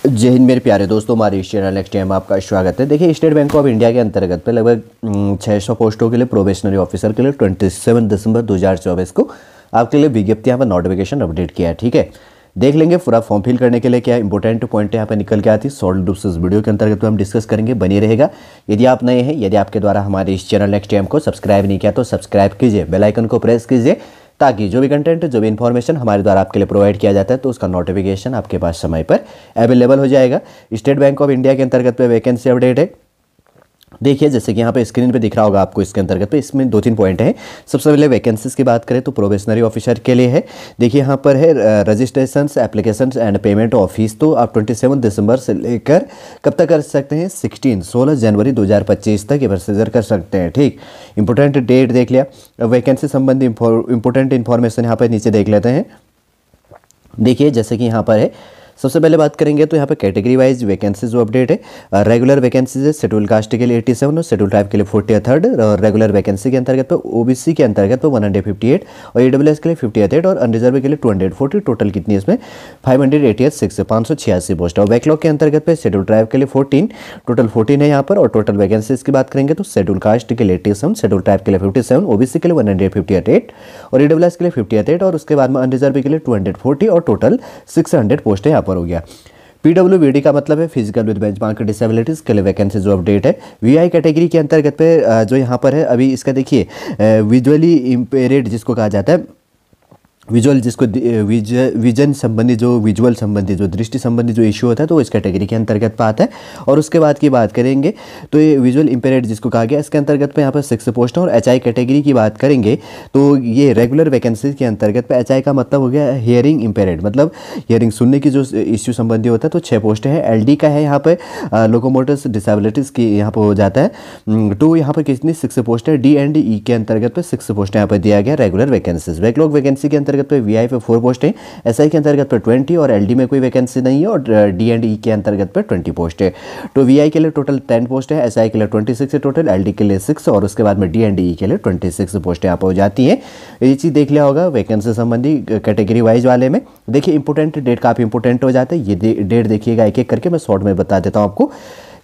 जय हिंद मेरे प्यारे दोस्तों, हमारे इस चैनल नेक्स्ट टाइम आपका स्वागत है। देखिए, स्टेट बैंक ऑफ इंडिया के अंतर्गत पे लगभग 600 पोस्टों के लिए प्रोबेशनरी ऑफिसर के लिए 27 दिसंबर 2024 को आपके लिए विज्ञप्ति यहाँ पर नोटिफिकेशन अपडेट किया है। ठीक है, देख लेंगे पूरा फॉर्म फिल करने के लिए क्या इंपॉर्टेंट पॉइंट यहाँ पर निकल के आती है। सॉल्व रूप से इस वीडियो के अंतर्गत हम डिस्कस करेंगे, बनी रहेगा। यदि आप नए हैं, यदि आपके द्वारा हमारे इस चैनल नेक्स्ट टाइम को सब्सक्राइब नहीं किया तो सब्सक्राइब कीजिए, बेल आइकन को प्रेस कीजिए, ताकि जो भी कंटेंट, जो भी इन्फॉर्मेशन हमारे द्वारा आपके लिए प्रोवाइड किया जाता है तो उसका नोटिफिकेशन आपके पास समय पर अवेलेबल हो जाएगा। स्टेट बैंक ऑफ इंडिया के अंतर्गत पे वैकेंसी अपडेट है। देखिए, जैसे कि यहाँ पे स्क्रीन पे दिख रहा होगा आपको, इसके अंतर्गत पे इसमें 2-3 पॉइंट हैं। सबसे पहले वैकेंसीज की बात करें तो प्रोबेशनरी ऑफिसर के लिए है। देखिए, यहाँ पर है registration, applications and payment of fees. तो आप 27 दिसंबर से लेकर कब तक कर सकते हैं? 16 जनवरी 2025 तक ये प्रोसीजर कर सकते हैं। ठीक, इंपॉर्टेंट डेट देख लिया। वैकेंसी संबंधी इंपॉर्टेंट इन्फॉर्मेशन यहाँ पर नीचे देख लेते हैं। देखिए, जैसे कि यहाँ पर है, सबसे पहले बात करेंगे तो यहाँ पे कैटेगरी वाइज वैकेंसी जो अपडेट है। रेगुलर वैकेंसीज है शेड्यूल कास्ट के लिए 87 और शेड्यूल ट्राइब के लिए 43 और रेगुलर वैकेंसी के अंतर्गत पे ओबीसी के अंतर्गत पे 158 और ईडब्ल्यूएस के लिए 58 और अनरिजर्व के लिए 240। टोटल कितनी इसमें 586 पोस्ट और बैकलॉग के अंतर्गत पे शेड्यूल ट्राइब के लिए 14, टोटल 14 है यहाँ पर। और टोटल वैकेंसीज की बात करेंगे तो शेड्यूल कास्ट के लिए 87, शेड्यूल ट्राइब के लिए 57, ओबीसी के लिए 158 और ईडब्ल्यूएस के लिए 58 और उसके बाद में अनरिजर्व के लिए 240 और टोटल 600 पोस्ट है यहाँ पर हो गया। पीडब्ल्यूबीडी का मतलब है फिजिकल विद बेंचमार्क डिसेबिलिटीज के लिए वैकेंसी जो अपडेट है। वीआई कैटेगरी के अंतर्गत पे जो यहाँ पर है, अभी इसका देखिए विजुअली इम्पेयर्ड जिसको कहा जाता है, विजुअल जिसको विजन संबंधी, जो विजुअल संबंधी, जो दृष्टि संबंधी जो इशू होता है तो इस कैटेगरी के अंतर्गत पे आता है। और उसके बाद की बात करेंगे तो ये विजुअल इम्पेयर्ड जिसको कहा गया, इसके अंतर्गत पे यहाँ पर 6 पोस्ट है। और एचआई कैटेगरी की बात करेंगे तो ये रेगुलर वैकेंसी के अंतर्गत पे एचआई का मतलब हो गया हियरिंग इम्पेयर्ड, मतलब हियरिंग सुनने की जो इश्यू संबंधी होता है तो 6 पोस्ट है। एलडी का है यहाँ पे लोकोमोटर्स डिसेबिलिटीज़ की यहाँ पर हो जाता है। तो यहाँ पर कितनी 6 पोस्ट है। डी एंड ई के अंतर्गत पे 6 पोस्ट यहाँ पर दिया गया रेगुलर वैकेंसीज। बैकलॉग वैकेंसी के अंतर्गत पे वीआई पे 4 पोस्ट है, एसआई के अंतर्गत पे 20 और एलडी में कोई वैकेंसी नहीं है और डी एंड ई के अंतर्गत पे 20 पोस्ट है। तो वीआई के लिए टोटल 10 पोस्ट है, एसआई के लिए 26 है टोटल, एलडी के लिए 6 और उसके बाद में डी एंड ई के लिए 26 पोस्ट यहाँ पर हो जाती है। ये चीज़ देख लिया होगा वैकेंसी संबंधी कैटेगरी वाइज वाले में। देखिए, इंपॉर्टेंट डेट काफ़ी इंपॉर्टेंट हो जाते हैं। ये डेट देखिएगा एक एक करके, मैं शॉर्ट में बता देता हूँ आपको।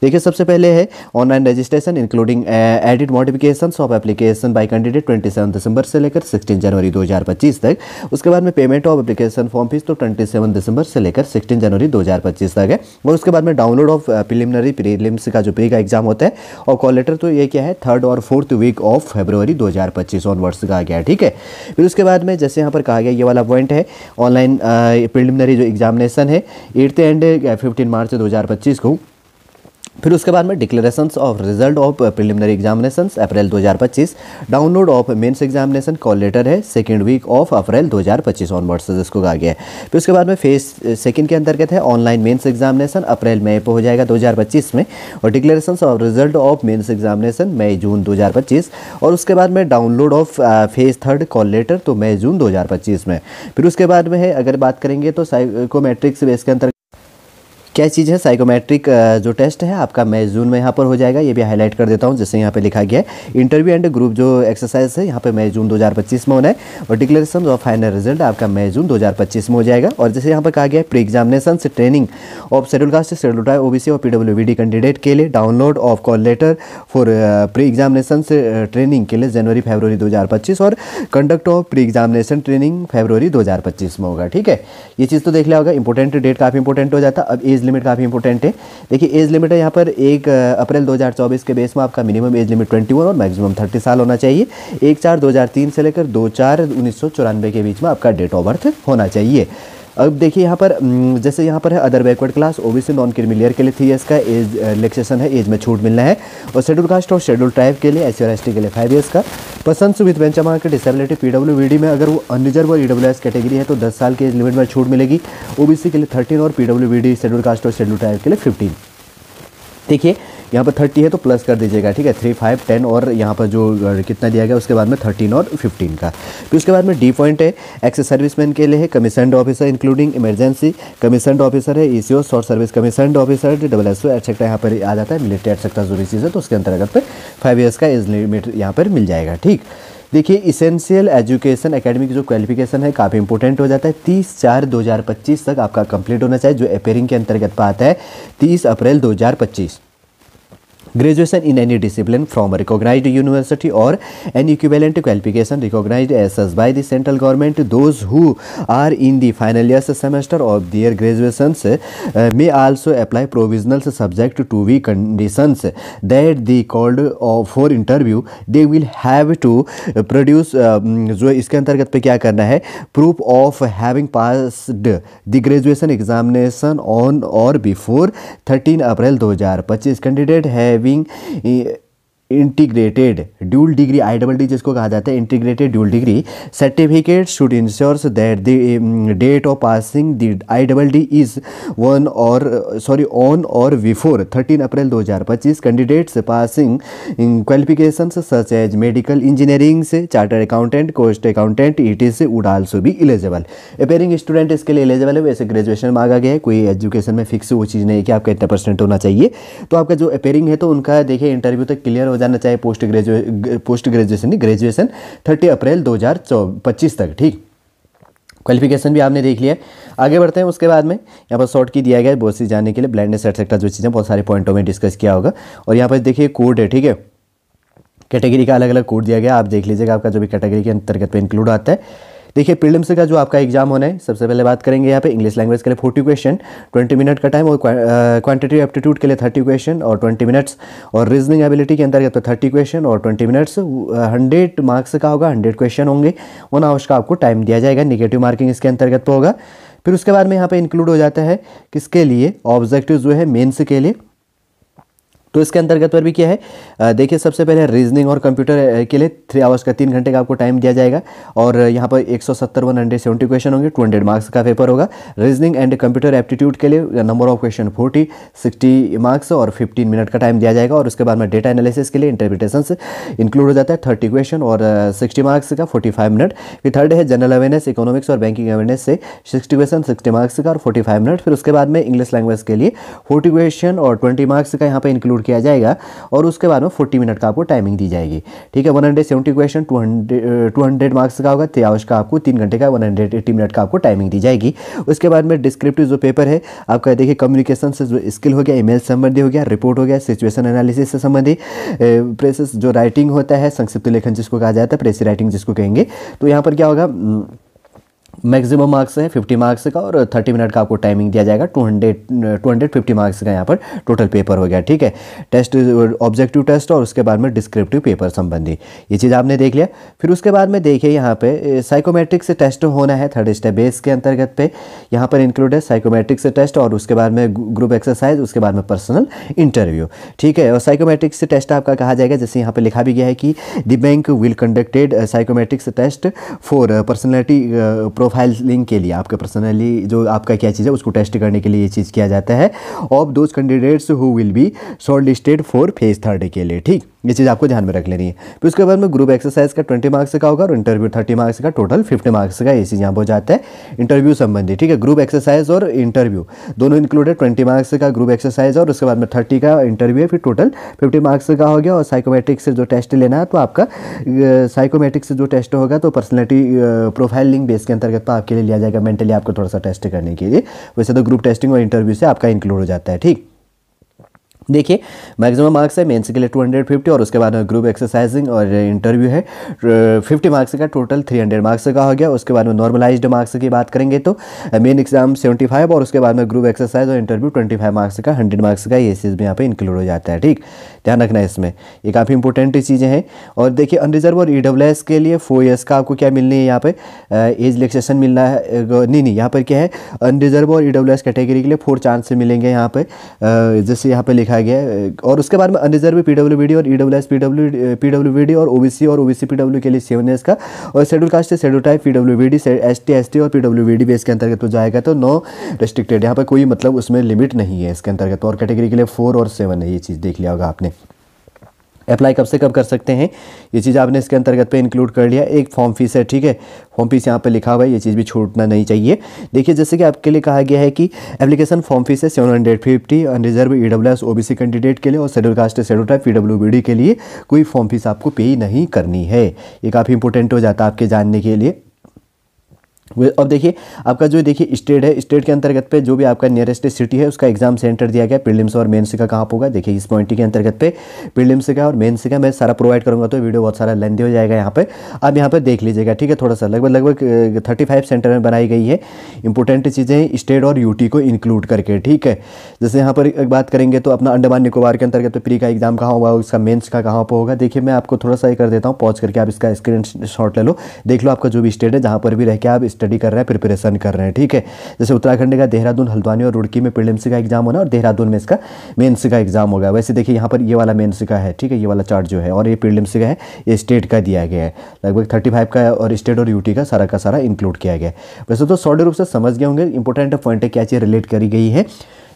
देखिए, सबसे पहले है online registration including edit modifications of application by candidate 27 दिसंबर से लेकर 16 जनवरी 2025 तक। उसके बाद में payment of application form fees तो 27 दिसंबर से लेकर 16 जनवरी 2025 तक है। और उसके बाद में डाउनलोड ऑफ प्रिलिमिनरी प्रीलिम्स का जो प्री का एग्जाम होता है और कॉल लेटर तो ये क्या है 3rd और 4th week of February 2025 onwards कहा गया है। ठीक है, फिर उसके बाद में जैसे यहाँ पर कहा गया, ये वाला पॉइंट है ऑनलाइन प्रिलिमिनरी जो एग्जामिनेशन है 8th एंड 15 मार्च 2025 को। फिर उसके बाद में declarations of result of preliminary examinations April 2025, download of mains examination call letter है 2nd week of April 2025 onwards जिसको कहा गया है। फिर उसके बाद में फेज 2 के अंतर्गत है ऑनलाइन मेंस एग्जामिनेशन अप्रैल मई पे हो जाएगा 2025 में और declarations of result of mains examination मई जून 2025 और उसके बाद में download of phase 3 call letter तो मई जून 2025 में। फिर उसके बाद में है, अगर बात करेंगे तो साइकोमेट्रिक्स बेस के अंतर्गत क्या चीज़ है, साइकोमेट्रिक जो टेस्ट है आपका मई जून में यहाँ पर हो जाएगा। ये भी हाईलाइट कर देता हूँ, जैसे यहाँ पे लिखा गया है इंटरव्यू एंड ग्रुप जो एक्सरसाइज है यहाँ पे मई जून 2025 में होना है और डिक्लेरेशन ऑफ फाइनल रिजल्ट आपका मई जून 2025 में हो जाएगा। और जैसे यहाँ पर कहा गया है प्री एग्जामिनेशन से training of schedule caste, schedule tribe, OBC और पीडब्ल्यूबीडी कैंडिडेट के लिए download of call letter for pre examination से ट्रेनिंग के लिए जनवरी फरवरी 2025 और conduct of pre examination training फरवरी 2025 में होगा। ठीक है, ये चीज़ तो देख लिया होगा। इंपॉर्टेंट डेट काफ़ी इंपॉर्टेंट हो जाता है। अब एज लिमिट काफ़ी इंपॉर्टेंट है। देखिए, एज लिमिट है यहाँ पर 1 अप्रैल 2024 के बेस में आपका मिनिमम एज लिमिट 21 और मैक्सिमम 30 साल होना चाहिए। 1/4/2003 से लेकर 2/4/1994 के बीच में आपका डेट ऑफ बर्थ होना चाहिए। अब देखिए यहाँ पर जैसे यहाँ पर है other backward class, OBC non creamy layer के लिए 3 ईयर्स का एज रिलैक्सेशन है, एज में छूट मिलना है। और शेड्यूल कास्ट और शेड्यूल ट्राइब के लिए एससी और एसटी के लिए 5 ईयर्स का। Persons with benchmark disability PWBD में अगर वो अनरिजर्व और ईडब्ल्यूएस कैटेगरी है तो 10 साल की एज लिमिट में छूट मिलेगी। ओबीसी के लिए 13 और पीडब्ल्यूबीडी शेड्यूल कास्ट और शेड्यूल ट्राइब के लिए 15। देखिए, यहाँ पर 30 है तो प्लस कर दीजिएगा। ठीक है, 3, 5, 10 और यहाँ पर जो कितना दिया गया उसके बाद में 13 और 15 का। फिर उसके बाद में डी पॉइंट है एक्स सर्विसमैन के लिए है commissioned officer including emergency commissioned officer है, ECO short service commissioned officer, WSO etcetera यहाँ पर आ जाता है, मिलिट्री एटसेट्रा जो चीज़ है तो उसके अंतर्गत पे 5 ईयर्स का एज लिमिट यहाँ पर मिल जाएगा। ठीक, देखिए इसेंशियल एजुकेशन एकेडमिक जो क्वालिफिकेशन है काफ़ी इंपॉर्टेंट हो जाता है। 30/4/2025 तक आपका कंप्लीट होना चाहिए, जो अपेयरिंग के अंतर्गत आता है 30 अप्रैल 2025। Graduation in any discipline from recognised university और an equivalent qualification recognised as such by the central government. Those who are in the final year semester of their graduations may also apply provisionals subject to the conditions that they called for interview. They will have to produce जो इसके अंतर्गत पे क्या करना है, proof of having passed the graduation examination on or before 13 April 2025. Candidate having integrated dual degree IDD जिसको कहा जाता है integrated dual degree certificate should ensures that the date of passing the IDD is on or before 13 April 2025. Candidates passing qualifications such as medical engineering से chartered accountant cost accountant ETC would also be eligible. Appearing student इसके लिए eligible है। वैसे graduation मांगा गया है, कोई education में फिक्स वो चीज़ नहीं है कि आपका इतना % होना चाहिए। तो आपका जो अपेयरिंग है तो उनका देखिए इंटरव्यू तक क्लियर हो जाना चाहिए पोस्ट ग्रेजुएशन 30 अप्रैल 2025 तक। ठीक, क्वालिफिकेशन भी आपने देख लिया। आगे बढ़ते हैं, उसके बाद में यहाँ पर शॉर्ट की दिया गया है बहुत सी जानने के लिए, ब्लाइंडनेस एटसेट्रा जो चीज़ें बहुत सारे पॉइंटों में डिस्कस किया होगा। और यहाँ पर देखिए कोड है, ठीक है, कैटेगरी का अलग अलग कोड दिया गया, आप देख लीजिएगा आपका जो भी कैटेगरी के अंतर्गत पे इंक्लूड आता है। देखिए प्रीलिम्स का जो आपका एग्जाम होना है, सबसे पहले बात करेंगे यहाँ पे इंग्लिश लैंग्वेज के लिए 40 क्वेश्चन 20 मिनट का टाइम, और क्वांटिटेटिव एप्टीट्यूड के लिए 30 क्वेश्चन और 20 मिनट्स, और रीजनिंग एबिलिटी के अंतर्गत तो 30 क्वेश्चन और 20 मिनट्स। 100 मार्क्स का होगा, 100 क्वेश्चन होंगे, 1 आवर्स का आपको टाइम दिया जाएगा। नेगेटिव मार्किंग इसके अंतर्गत तो होगा। फिर उसके बाद में यहाँ पे इंक्लूड हो जाता है किसके लिए, ऑब्जेक्टिव जो है मेंस के लिए। तो इसके अंतर्गत पर भी क्या है, देखिए सबसे पहले रीजनिंग और कंप्यूटर के लिए 3 आवर्स का 3 घंटे का आपको टाइम दिया जाएगा, और यहाँ पर 170 क्वेश्चन होंगे, 200 मार्क्स का पेपर होगा। रीजनिंग एंड कंप्यूटर एप्टीट्यूड के लिए नंबर ऑफ क्वेश्चन 40, 60 मार्क्स और 15 मिनट का टाइम दिया जाएगा। और उसके बाद में डेटा एनालिसिस के लिए इंटरप्रिटेशंस इंक्लूड हो जाता है 30 क्वेश्चन और 60 मार्क्स का 45 मिनट। फिर थर्ड है जनरल अवेयरनेस, इकोनॉमिक्स और बैंकिंग अवेयरनेस से 60 क्वेश्चन 60 मार्क्स का और 45 मिनट। फिर उसके बाद में इंग्लिश लैंग्वेज के लिए 40 क्वेश्चन और 20 मार्क्स का यहाँ पर इंक्लूड किया जाएगा, और उसके बाद में 40 मिनट का आपको टाइमिंग दी जाएगी। ठीक है, 170 क्वेश्चन 200 मार्क्स का होगा, 3 आवर्स का आपको 3 घंटे का 180 मिनट का आपको टाइमिंग दी जाएगी। उसके बाद में डिस्क्रिप्टिव जो पेपर है आपका, देखिए कम्युनिकेशन से जो स्किल हो गया, ईमेल संबंधी हो गया, रिपोर्ट हो गया, सिचुएशन एनालिसिस से संबंधी, प्रेस जो राइटिंग होता है, संक्षिप्त लेखन जिसको कहा जाता है, प्रेस राइटिंग जिसको कहेंगे। तो यहाँ पर क्या होगा, मैक्सिमम मार्क्स है 50 मार्क्स का, और 30 मिनट का आपको टाइमिंग दिया जाएगा। 250 मार्क्स का यहाँ पर टोटल पेपर हो गया। ठीक है, टेस्ट ऑब्जेक्टिव टेस्ट और उसके बाद में डिस्क्रिप्टिव पेपर संबंधी, ये चीज़ आपने देख लिया। फिर उसके बाद में देखिए यहाँ पे साइकोमेट्रिक्स टेस्ट होना है 3rd स्टेप बेस के अंतर्गत पे, यहाँ पर इंक्लूड है साइकोमेट्रिक्स टेस्ट, और उसके बाद में ग्रुप एक्सरसाइज, उसके बाद में पर्सनल इंटरव्यू। ठीक है, और साइकोमेट्रिक्स टेस्ट आपका कहा जाएगा, जैसे यहाँ पर लिखा भी गया है कि the bank will conducted psychometrics test for personality profiling के लिए, आपका पर्सनली जो आपका क्या चीज़ है उसको टेस्ट करने के लिए ये चीज़ किया जाता है, of those candidates who will be shortlisted for phase 3 के लिए। ठीक, ये चीज़ आपको ध्यान में रख लेनी है। फिर उसके बाद में ग्रुप एक्सरसाइज का 20 मार्क्स का होगा, और इंटरव्यू 30 मार्क्स का, टोटल 50 मार्क्स का ये चीज़ यहाँ पर हो जाता है इंटरव्यू संबंधी। ठीक है, ग्रुप एक्सरसाइज और इंटरव्यू दोनों इंक्लूड है, 20 मार्क्स का ग्रुप एक्सरसाइज और उसके बाद में 30 का इंटरव्यू है, फिर टोटल 50 मार्क्स का हो गया। और साइकोमेट्रिक्स से जो टेस्ट लेना है तो आपका साइकोमेट्रिक्स से जो टेस्ट होगा तो पर्सनैलिटी प्रोफाइलिंग बेस के अंतर्गत तो आपके लिए लिया जाएगा, मेंटली आपको थोड़ा सा टेस्ट करने के लिए। वैसे तो ग्रुप टेस्टिंग और इंटरव्यू से आपका इंक्लूड हो जाता है। ठीक, देखिए मैक्सिमम मार्क्स है मेंस के लिए 250, और उसके बाद में ग्रुप एक्सरसाइजिंग और इंटरव्यू है 50 मार्क्स का, टोटल 300 मार्क्स का हो गया। उसके बाद में नॉर्मलाइज्ड मार्क्स की बात करेंगे तो मेन एग्जाम 75, और उसके बाद में ग्रुप एक्सरसाइज और इंटरव्यू 25 मार्क्स का, 100 मार्क्स का, ये चीज़ भी यहाँ पे इंक्लूड हो जाता है। ठीक, ध्यान रखना है इसमें, ये काफ़ी इंपॉर्टेंट चीज़ें हैं। और देखिए अनरिजर्व और EWS के लिए 4 ईयर्स का आपको क्या मिलनी है, यहाँ पे एज रिलैक्सेशन मिलना है, नहीं यहाँ पर क्या है, अनरिजर्व और EWS कैटेगरी के लिए 4 चांस मिलेंगे यहाँ पे, जैसे यहाँ पे लिखा गया है। और उसके बाद में अनरिजर्व PWD और EWS PWD और OBC और OBC PW के लिए 7 ईयर्स का, और शेड्यूल कास्ट से schedule type PWD ST ST और PWD बेस के अंतर्गत तो जाएगा, तो नो रेस्ट्रिक्टेड, यहाँ पर कोई मतलब उसमें लिमिट नहीं है इसके अंतर्गत। और कैटेगरी के लिए 4 और 7 है, ये चीज़ देख लिया होगा आपने। अप्लाई कब से कब कर सकते हैं, ये चीज़ आपने इसके अंतर्गत पे इंक्लूड कर लिया। एक फॉर्म फीस है, ठीक है, फॉर्म फीस यहाँ पे लिखा हुआ है, ये चीज़ भी छूटना नहीं चाहिए। देखिए जैसे कि आपके लिए कहा गया है कि एप्लीकेशन फॉर्म फीस है 750 अनरिजर्व ईडब्ल्यूएस ओबीसी कैंडिडेट के लिए और schedule caste schedule tribe PWBD के लिए कोई फॉर्म फीस आपको पे नहीं करनी है। ये काफ़ी इंपॉर्टेंट हो जाता है आपके जानने के लिए। अब देखिए आपका जो देखिए स्टेट है, स्टेट के अंतर्गत पे जो भी आपका नियरेस्ट सिटी है उसका एग्जाम सेंटर दिया गया, प्रीलिम्स और मेंस का कहाँ होगा। देखिए इस पॉइंट के अंतर्गत पे प्रीलिम्स का और मेंस का मैं सारा प्रोवाइड करूंगा, तो वीडियो बहुत सारा लेंथी हो जाएगा यहाँ पे। आप यहाँ पे देख लीजिएगा, ठीक है, थोड़ा सा लगभग 35 सेंटर में बनाई गई है। इंपॉर्टेंट चीज़ें स्टेट और यूटी को इंक्लूड करके, ठीक है। जैसे यहाँ पर बात करेंगे तो अपना अंडमान निकोबार के अंतर्गत प्री का एग्जाम कहाँ होगा, उसका मेन्स का कहाँ पर होगा। देखिए मैं आपको थोड़ा सा ये कर देता हूँ, पॉज करके आप इसका स्क्रीन शॉट ले लो, देख लो आपका जो भी स्टेट है जहाँ पर भी रह के आप स्टडी कर रहे हैं, प्रिपरेशन कर रहे हैं, ठीक है। जैसे उत्तराखंड का देहरादून, हल्द्वानी और रुड़की में प्रीलिम्स का एग्जाम होना और देहरादून में इसका मेंस का एग्जाम होगा। वैसे देखिए यहाँ पर ये वाला मेंस का है, ठीक है, ये वाला चार्ट जो है, और ये प्रीलिम्स का है, ये स्टेट का दिया गया है। लगभग 35 का और स्टेट और यूटी का सारा इंक्लूड किया गया है। वैसे तो शॉर्ट रूप से समझ गए होंगे, इंपॉर्टेंट पॉइंट है क्या चीज़ रिलेट करी गई है।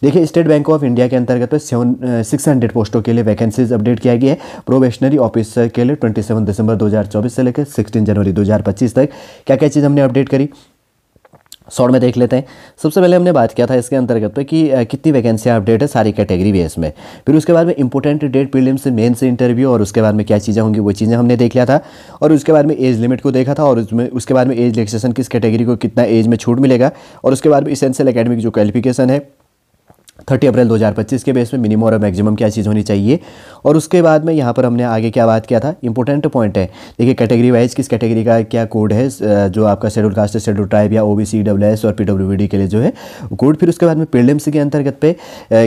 देखिए स्टेट बैंक ऑफ इंडिया के अंतर्गत 600 पोस्टों के लिए वैकेंसीज अपडेट किया गया है। प्रोबेशनरी ऑफिसर के लिए 27 दिसंबर 2024 से लेकर 16 जनवरी 2025 तक क्या क्या चीज़ हमने अपडेट करी, शॉर्ट में देख लेते हैं। सबसे पहले हमने बात किया था इसके अंतर्गत पे कि कितनी वैकेंसियाँ अपडेट है सारी कैटेगरी बेस में। फिर उसके बाद में इंपॉर्टेंट डेट प्रीलिम्स से मेन से इंटरव्यू और उसके बाद में क्या चीज़ें होंगी वो चीज़ें हमने देख लिया था। और उसके बाद में एज लिमिट को देखा था और उसके बाद में एज रिलैक्सेशन किस कैटेगरी को कितना एज में छूट मिलेगा। और उसके बाद में इसेंशियल एकेडमिक जो क्वालिफिकेशन है 30 अप्रैल 2025 के बेस में मिनिमम और मैक्सिमम क्या चीज़ होनी चाहिए। और उसके बाद में यहाँ पर हमने आगे क्या बात किया था, इंपॉर्टेंट पॉइंट है। देखिए कैटेगरी वाइज किस कैटेगरी का क्या कोड है, जो आपका शेड्यूल कास्ट शेड्यूल ट्राइब या ओबीसी ईडब्ल्यूएस और पीडब्ल्यूबीडी के लिए जो है कोड। फिर उसके बाद में प्रीलिम्स के अंतर्गत पे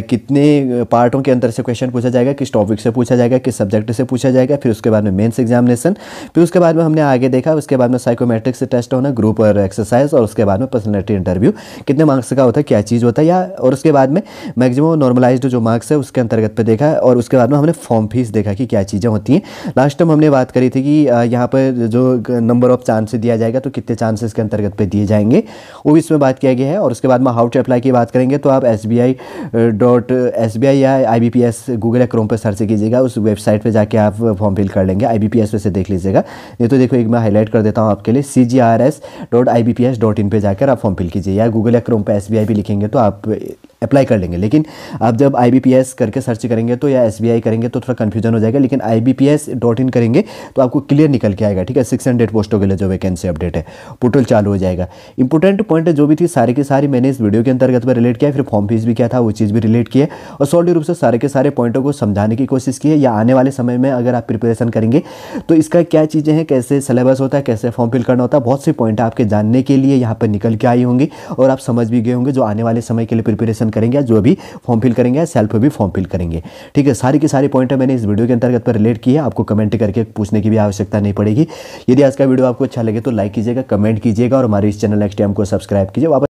कितने पार्टों के अंतर से क्वेश्चन पूछा जाएगा, किस टॉपिक से पूछा जाएगा, किस सब्जेक्ट से पूछा जाएगा। फिर उसके बाद में मेन्स एग्जामिनेशन। फिर उसके बाद में हमने आगे देखा उसके बाद में साइकोमेट्रिक्स टेस्ट होना, ग्रुप और एक्सरसाइज। और उसके बाद में पर्सनैलिटी इंटरव्यू कितने मार्क्स का होता है, क्या चीज़ होता है या। और उसके बाद में मैक्सिमम नॉर्मलाइज्ड जो मार्क्स है उसके अंतर्गत पे देखा है। और उसके बाद में हमने फॉर्म फीस देखा कि क्या चीज़ें होती हैं। लास्ट टाइम हमने बात करी थी कि यहाँ पर जो नंबर ऑफ चांसेस दिया जाएगा तो कितने चांसेस के अंतर्गत पे दिए जाएंगे वो भी इसमें बात किया गया है। और उसके बाद में हाउ टू अप्लाई की बात करेंगे तो आप SBI या IBPS गूगल या क्रोम पर सर्च कीजिएगा, उस वेबसाइट पर जाके आप फॉर्म फिल कर लेंगे। IBPS पे से देख लीजिएगा, नहीं तो देखो एक मैं हाईलाइट कर देता हूँ आपके लिए, cgrs.ibps.in पे जाकर आप फॉर्म फिल कीजिए। या गूगल या क्रोम पर SBI भी लिखेंगे तो आप अप्लाई कर लेंगे। लेकिन आप जब IBPS करके सर्च करेंगे तो या SBI करेंगे तो थोड़ा कन्फ्यूजन हो जाएगा, लेकिन IBPS.in करेंगे तो आपको क्लियर निकल के आएगा, ठीक है। 600 पोस्टों के लिए जो वैकेंसी अपडेट है पोर्टल चालू हो जाएगा। इंपॉर्टेंट पॉइंट जो भी थी सारी की सारी मैंने इस वीडियो के अंतर्गत में रिलेट किया। फिर फॉर्म फीस भी क्या था वो चीज़ भी रिलेट किया और सॉलिड रूप से सारे के सारे पॉइंटों को समझाने की कोशिश की है। या आने वाले समय में अगर आप प्रिपरेशन करेंगे तो इसका क्या चीज़ें हैं, कैसे सिलेबस होता है, कैसे फॉर्म फिल करना होता है, बहुत से पॉइंट आपके जानने के लिए यहाँ पर निकल के आई होंगी और आप समझ भी गए होंगे जो आने वाले समय के लिए प्रिपरेशन करेंगे, जो भी फॉर्म फिल करेंगे, सेल्फ भी फॉर्म फिल करेंगे, ठीक है। सारी की सारी पॉइंट मैंने इस वीडियो के अंतर्गत पर रिलेट की है, आपको कमेंट करके पूछने की भी आवश्यकता नहीं पड़ेगी। यदि आज का वीडियो आपको अच्छा लगे तो लाइक कीजिएगा, कमेंट कीजिएगा और हमारे इस चैनल नेक्स्ट टाइम को सब्सक्राइब कीजिए।